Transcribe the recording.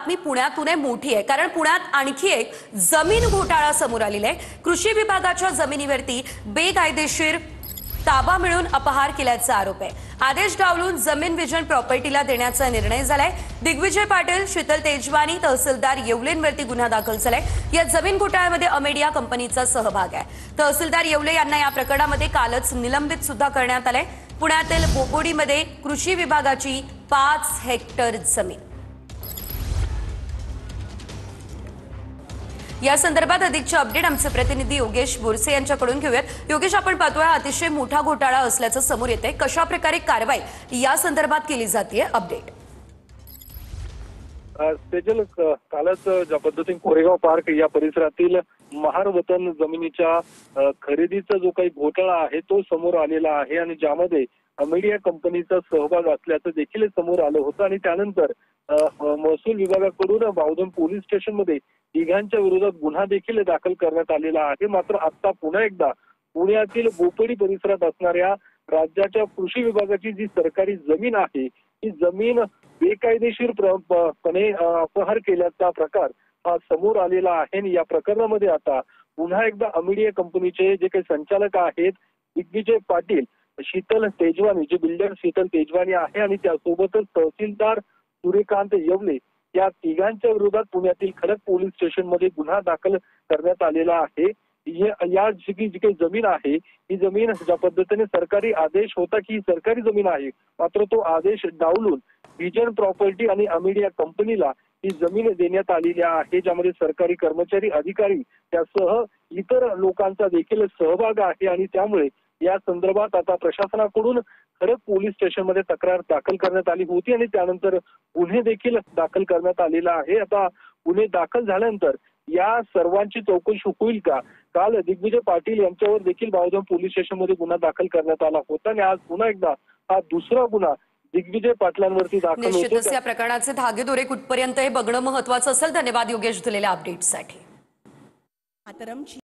बातमी पुण्यातून आहे, मोठी आहे, कारण पुण्यात आणखी एक जमीन घोटाळा समोर आलेला आहे। कृषी विभागाच्या जमिनीवरती बेकायदेशीर ताबा मिळून अपहार केल्याचा आरोप आहे। आदेश डावलून जमीन विजन प्रॉपर्टीला देण्याचा निर्णय झालाय। दिग्विजय पाटील, शीतल तेजवानी, तहसीलदार येवलेंवरती गुन्हा दाखल झालाय। या जमीन घोटाळ्यामध्ये अमेडिया कंपनीचा सहभाग आहे। तहसीलदार येवले यांना या प्रकरणामध्ये कालच निलंबित सुद्धा करण्यात आले। पुण्यातील बोपोडीमध्ये कृषी विभागाची 5 हेक्टर जमीन। या संदर्भात अधिकचे अपडेट आमचे प्रतिनिधी योगेश बोरसे यांच्याकडून घेऊयात। योगेश, आपण पाहतोय अतिशय मोठा घोटाळा असल्याचं समोर येतंय, कशा प्रकारे कारवाई या संदर्भात केली जाते? अपडेट तेजल, कालच ज्या पद्धतीने कोरेगाव पार्क या परिसरातील महार वतन जमिनीच्या खरेदीचा जो काही घोटाळा आहे तो समोर आलेला आहे आणि ज्यामध्ये अमेडिया कंपनीचा सहभाग असल्याचं देखील समोर आलं होतं आणि त्यानंतर महसूल विभागाकडून बावधन पोलीस स्टेशनमध्ये तिघांच्या विरोधात गुन्हा देखील दाखल करण्यात आलेला आहे। मात्र आता पुन्हा एकदा पुण्यातील बोपोडी परिसरात असणाऱ्या राज्याच्या कृषी विभागाची जी सरकारी जमीन आहे ही जमीन बेकायदेशीरपणे अपहार केल्याचा प्रकार हा समोर आलेला आहे आणि या प्रकरणामध्ये आता पुन्हा एकदा अमेडिया कंपनीचे जे काही संचालक आहेत दिग्विजय पाटील, शीतल तेजवानी, जे बिल्डर शीतल तेजवानी आहे आणि त्यासोबतच तहसीलदार सूर्यकांत येवले या तिघांच्या विरोधात पुण्यातील खडक पोलीस स्टेशनमध्ये गुन्हा दाखल करण्यात आलेला आहे। या जी काही जमीन आहे ही जमीन ज्या पद्धतीने सरकारी आदेश होता की सरकारी जमीन आहे, मात्र तो आदेश डावलून विजन प्रॉपर्टी आणि अमेडिया कंपनीला ही जमीन देण्यात आलेली आहे, ज्यामध्ये सरकारी कर्मचारी, अधिकारी त्यासह इतर लोकांचा देखील सहभाग आहे आणि त्यामुळे या संदर्भात आता प्रशासनाकडून खडक पोलीस स्टेशनमध्ये तक्रार दाखल करण्यात आली होती आणि त्यानंतर गुन्हे देखील दाखल करण्यात आलेला आहे। आता गुन्हे दाखल झाल्यानंतर या सर्वांची चौकशी होईल का? काल दिग्विजय पाटील यांच्यावर देखील बावधन पोलीस स्टेशनमध्ये गुन्हा दाखल करण्यात आला होता आणि आज पुन्हा एकदा हा दुसरा गुन्हा दिग्विजय पाटलांवरती दाखल होतो। निश्चितच या प्रकरणाचे धागेदोरे कुठपर्यंत हे बघणं महत्त्वाचं असेल। धन्यवाद योगेश दिलेल्या अपडेटसाठी।